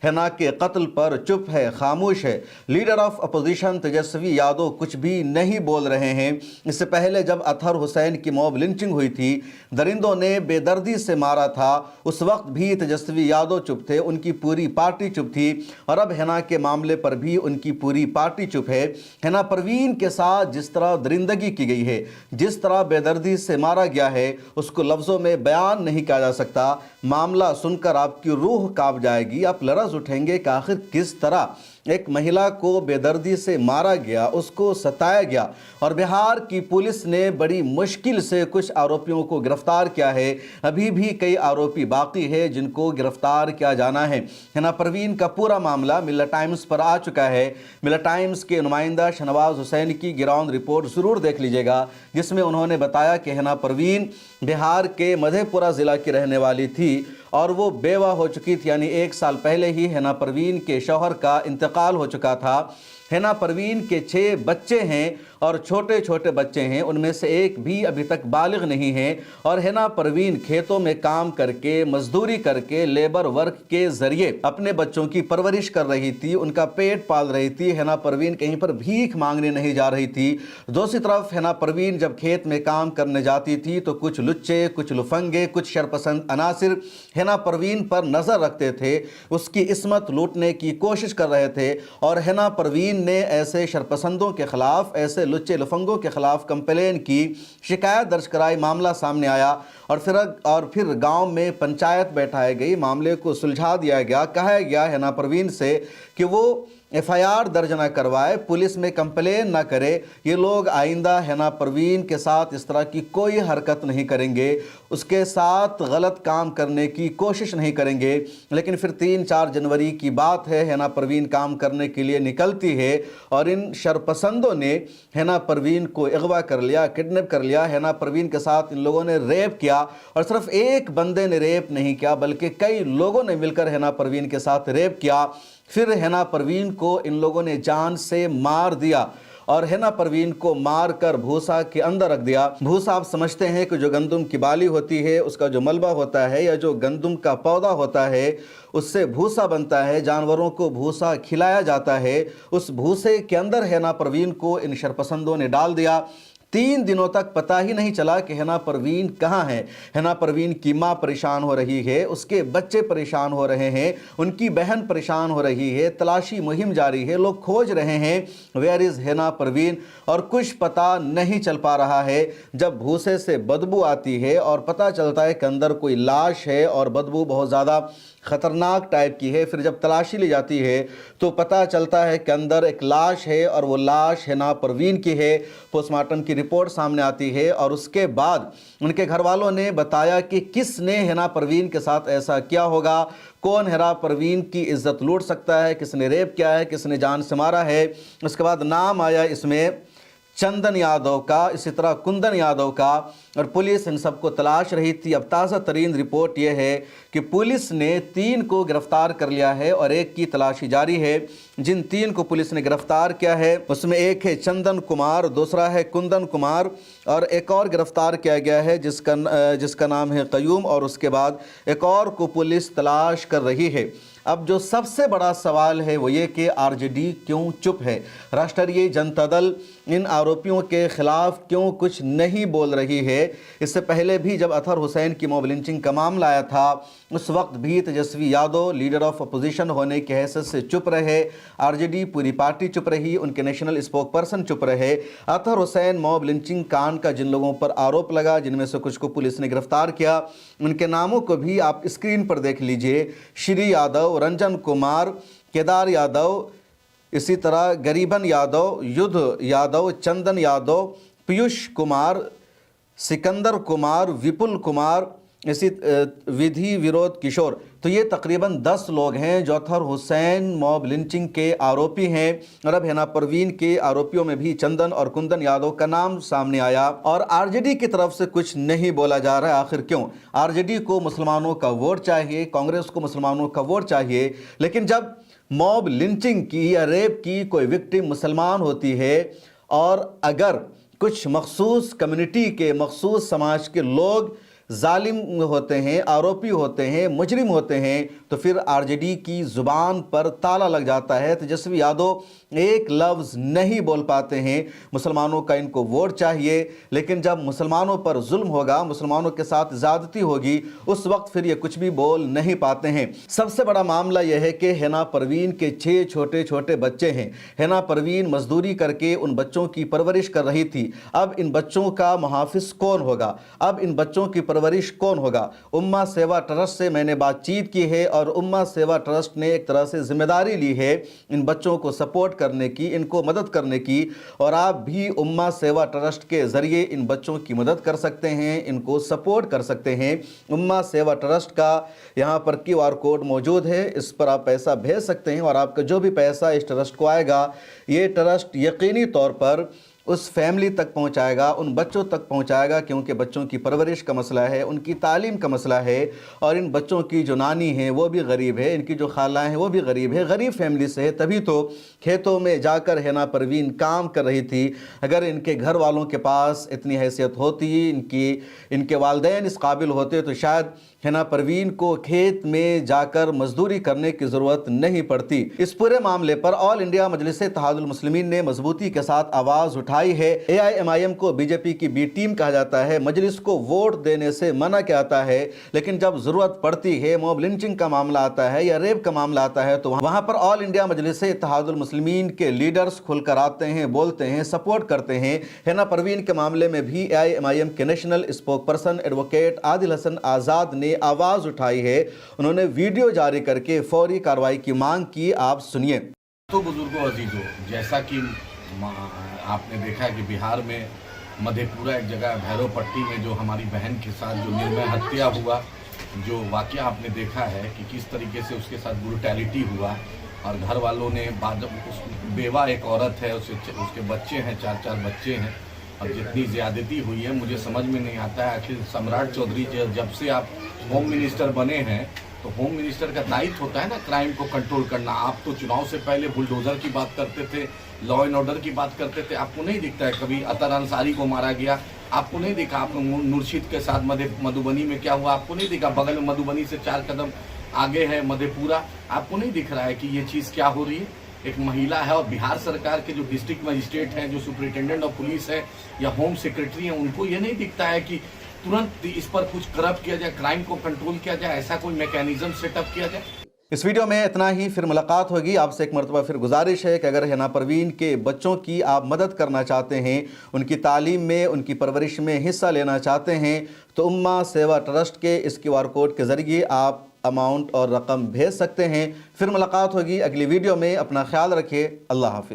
हिना के कत्ल पर चुप है, खामोश है। Leader of opposition Tejashwi Yadav कुछ भी नहीं बोल रहे हैं। इससे पहले जब अतहर हुसैन की मॉब लिंचिंग हुई थी, दरिंदों ने बेदर्दी से मारा था, उस वक्त भी तेजस्वी यादव चुप थे, उनकी पूरी पार्टी चुप थी। और अब हिना के मामले पर भी उनकी पूरी पार्टी चुप है। हिना परवीन के साथ जिस तरह दरिंदगी की गई है, जिस तरह बेदर्दी से मारा गया है, उसको लफ्ज़ों में बयान नहीं किया जा सकता। मामला सुनकर आपकी रूह कांप जाएगी, आप लरज़ उठेंगे कि आखिर किस तरह एक महिला को बेदर्दी से मारा गया, उसको सताया गया। और बिहार की पुलिस ने बड़ी मुश्किल से कुछ आरोपियों को गिरफ्तार किया है। अभी भी कई आरोपी बाकी है जिनको गिरफ्तार किया जाना है। हिना परवीन का पूरा मामला मिल्लत टाइम्स पर आ चुका है। मिल्लत टाइम्स के नुमाइंदा शहनवाज हुसैन की ग्राउंड रिपोर्ट ज़रूर देख लीजिएगा, जिसमें उन्होंने बताया कि हिना परवीन बिहार के मधेपुरा ज़िला की रहने वाली थी और वो बेवा हो चुकी थी, यानी 1 साल पहले ही हिना परवीन के शौहर का इंतकाल हो चुका था। हिना परवीन के 6 बच्चे हैं और छोटे छोटे बच्चे हैं, उनमें से एक भी अभी तक बालिग नहीं है। और हिना परवीन खेतों में काम करके, मजदूरी करके, लेबर वर्क के ज़रिए अपने बच्चों की परवरिश कर रही थी, उनका पेट पाल रही थी। हिना परवीन कहीं पर भीख मांगने नहीं जा रही थी। दूसरी तरफ हिना परवीन जब खेत में काम करने जाती थी तो कुछ लुच्चे, कुछ लुफंगे, कुछ शरपसंद अनासिर हिना परवीन पर नज़र रखते थे, उसकी इस्मत लूटने की कोशिश कर रहे थे। और हिना परवीन ने ऐसे शरपसंदों के खिलाफ, ऐसे लुच्चे लफंगों के खिलाफ कंप्लेन की, शिकायत दर्ज कराई, मामला सामने आया और फिर गांव में पंचायत बैठाई गई, मामले को सुलझा दिया गया। कहा गया हिना परवीन से कि वो FIR दर्ज ना करवाए, पुलिस में कंप्लेन ना करे, ये लोग आइंदा हिना परवीन के साथ इस तरह की कोई हरकत नहीं करेंगे, उसके साथ गलत काम करने की कोशिश नहीं करेंगे। लेकिन फिर 3-4 जनवरी की बात है, हिना परवीन काम करने के लिए निकलती है और इन शरपसंदों ने हिना परवीन को अगवा कर लिया, किडनैप कर लिया। हिना परवीन के साथ इन लोगों ने रेप किया और सिर्फ एक बंदे ने रेप नहीं किया बल्कि कई लोगों ने मिलकर हिना परवीन के साथ रेप किया। फिर हिना परवीन को इन लोगों ने जान से मार दिया और हिना परवीन को मार कर भूसा के अंदर रख दिया। भूसा आप समझते हैं कि जो गंदुम की बाली होती है, उसका जो मलबा होता है या जो गंदुम का पौधा होता है, उससे भूसा बनता है, जानवरों को भूसा खिलाया जाता है। उस भूसे के अंदर हिना परवीन को इन शरपसंदों ने डाल दिया। 3 दिनों तक पता ही नहीं चला कि हिना परवीन कहाँ है। हिना परवीन की माँ परेशान हो रही है, उसके बच्चे परेशान हो रहे हैं, उनकी बहन परेशान हो रही है, तलाशी मुहिम जारी है, लोग खोज रहे हैं वेयर इज़ हिना परवीन, और कुछ पता नहीं चल पा रहा है। जब भूसे से बदबू आती है और पता चलता है कि अंदर कोई लाश है और बदबू बहुत ज़्यादा ख़तरनाक टाइप की है, फिर जब तलाशी ली जाती है तो पता चलता है कि अंदर एक लाश है और वो लाश हिना परवीन की है। पोस्टमार्टम की रिपोर्ट सामने आती है और उसके बाद उनके घर वालों ने बताया कि किसने हिना परवीन के साथ ऐसा किया होगा, कौन हिना परवीन की इज्जत लूट सकता है, किसने रेप किया है, किसने जान से मारा है। उसके बाद नाम आया इसमें चंदन यादव का, इसी तरह कुंदन यादव का, और पुलिस इन सबको तलाश रही थी। अब ताज़ा तरीन रिपोर्ट यह है कि पुलिस ने 3 को गिरफ्तार कर लिया है और एक की तलाशी जारी है। जिन 3 को पुलिस ने गिरफ्तार किया है उसमें एक है चंदन कुमार, दूसरा है कुंदन कुमार और एक और गिरफ्तार किया गया है जिसका नाम है कयूम, और उसके बाद एक और को पुलिस तलाश कर रही है। अब जो सबसे बड़ा सवाल है वो ये कि RJD क्यों चुप है, राष्ट्रीय जनता दल इन आरोपियों के खिलाफ क्यों कुछ नहीं बोल रही है। इससे पहले भी जब अतहर हुसैन की मॉब लिंचिंग का मामला आया था, उस वक्त भी Tejashwi Yadav leader of opposition होने की हैसियत से चुप रहे, RJD पूरी पार्टी चुप रही, उनके नेशनल स्पोक पर्सन चुप रहे। अतहर हुसैन मॉब लिंचिंग कांड का जिन लोगों पर आरोप लगा, जिनमें से कुछ को पुलिस ने गिरफ्तार किया, उनके नामों को भी आप स्क्रीन पर देख लीजिए। श्री यादव, रंजन कुमार, केदार यादव, इसी तरह गरीबन यादव, युद्ध यादव, चंदन यादव, पीयूष कुमार, सिकंदर कुमार, विपुल कुमार, इसी विधि विरोध किशोर। तो ये तकरीबन 10 लोग हैं जो अतहर हुसैन मॉब लिंचिंग के आरोपी हैं। और अब हिना परवीन के आरोपियों में भी चंदन और कुंदन यादव का नाम सामने आया और RJD की तरफ से कुछ नहीं बोला जा रहा है। आखिर क्यों? RJD को मुसलमानों का वोट चाहिए, कांग्रेस को मुसलमानों का वोट चाहिए, लेकिन जब मॉब लिंचिंग की या रेप की कोई विक्टिम मुसलमान होती है और अगर कुछ मखसूस कम्युनिटी के, मखसूस समाज के लोग ظالم ہوتے ہیں, आरोपी होते हैं, मुजरिम होते हैं, तो फिर आरजेडी की ज़ुबान पर ताला लग जाता है. तेजस्वी यादव एक लफ्ज़ नहीं बोल पाते हैं. मुसलमानों का इनको वोट चाहिए, लेकिन जब मुसलमानों पर जुल्म होगा, मुसलमानों के साथ ज़्यादती होगी, उस वक्त फिर ये कुछ भी बोल नहीं पाते हैं. सबसे बड़ा मामला यह है कि हिना परवीन के 6 छोटे छोटे बच्चे हैं. हिना परवीन मजदूरी करके उन बच्चों की परवरिश कर रही थी. अब इन बच्चों का मुहाफिज कौन होगा? अब इन बच्चों की परवरिश कौन होगा? उम्मा सेवा ट्रस्ट से मैंने बातचीत की है और उम्मा सेवा ट्रस्ट ने एक तरह से जिम्मेदारी ली है इन बच्चों को सपोर्ट करने की, इनको मदद करने की. और आप भी उम्मा सेवा ट्रस्ट के ज़रिए इन बच्चों की मदद कर सकते हैं, इनको सपोर्ट कर सकते हैं. उम्मा सेवा ट्रस्ट का यहाँ पर QR कोड मौजूद है, इस पर आप पैसा भेज सकते हैं और आपका जो भी पैसा इस ट्रस्ट को आएगा, ये ट्रस्ट यकीनी तौर पर उस फैमिली तक पहुंचाएगा, उन बच्चों तक पहुंचाएगा, क्योंकि बच्चों की परवरिश का मसला है, उनकी तालीम का मसला है. और इन बच्चों की जो नानी है वो भी गरीब है, इनकी जो खालाएँ हैं वो भी गरीब है, गरीब फैमिली से है. तभी तो खेतों में जाकर हिना परवीन काम कर रही थी. अगर इनके घर वालों के पास इतनी हैसियत होती, इनके वालिदैन इस काबिल होते, तो शायद हिना परवीन को खेत में जाकर मजदूरी करने की ज़रूरत नहीं पड़ती. इस पूरे मामले पर ऑल इंडिया मजलिस इत्तेहादुल मुस्लिमीन ने मजबूती के साथ आवाज़ उठाई है. AIMIM को बीजेपी की बी टीम कहा जाता है, मजलिस को वोट देने से मना किया जाता है, लेकिन जब ज़रूरत पड़ती है, मॉब लिंचिंग का मामला आता है या रेप का मामला आता है, तो वहाँ पर ऑल इंडिया मजलिस इत्तेहादुल मुस्लिमीन के लीडर्स खुलकर आते हैं, बोलते हैं, सपोर्ट करते हैं. हिना परवीन के मामले में भी AIMIM के national spokesperson advocate Adil Hasan Azad ने आवाज़ उठाई है. उन्होंने वीडियो जारी करके फौरी कार्रवाई की मांग की. आप सुनिए. तो बुजुर्गों अजीजों, जैसा कि आपने देखा कि बिहार में मधेपुरा एक जगह भैरव पट्टी में जो हमारी बहन के साथ जो निर्मय हत्या हुआ, जो वाकया आपने देखा है कि किस तरीके से उसके साथ ब्रूटैलिटी हुआ और घर वालों ने बाद उस बेवा एक औरत है, उसके बच्चे हैं, 4 बच्चे हैं, और जितनी ज़्यादती हुई है मुझे समझ में नहीं आता है. आखिर सम्राट चौधरी जब से आप होम मिनिस्टर बने हैं, तो होम मिनिस्टर का दायित्व होता है ना क्राइम को कंट्रोल करना. आप तो चुनाव से पहले बुलडोजर की बात करते थे, लॉ एंड ऑर्डर की बात करते थे. आपको नहीं दिखता है कभी अतर अंसारी को मारा गया? आपको नहीं दिखा? आप मुर्शिद के साथ मधुबनी में क्या हुआ? आपको नहीं दिखा? बगल में मधुबनी से 4 कदम आगे है मधेपुरा. आपको नहीं दिख रहा है कि ये चीज़ क्या हो रही है? एक महिला है और बिहार सरकार के जो डिस्ट्रिक्ट मजिस्ट्रेट हैं, जो सुपरिटेंडेंट ऑफ पुलिस है या होम सेक्रेटरी हैं, उनको ये नहीं दिखता है कि तुरंत इस पर कुछ करप्ट किया जाए, क्राइम को कंट्रोल किया जाए, ऐसा कोई मैकेनिज्म सेटअप किया जाए. इस वीडियो में इतना ही. फिर मुलाकात होगी. आपसे एक मरतबा फिर गुजारिश है कि अगर हिना परवीन के बच्चों की आप मदद करना चाहते हैं, उनकी तालीम में, उनकी परवरिश में हिस्सा लेना चाहते हैं, तो उम्मा सेवा ट्रस्ट के इस QR कोड के ज़रिए आप अमाउंट और रकम भेज सकते हैं. फिर मुलाकात होगी अगली वीडियो में. अपना ख्याल रखिए. अल्लाह हाफिज़.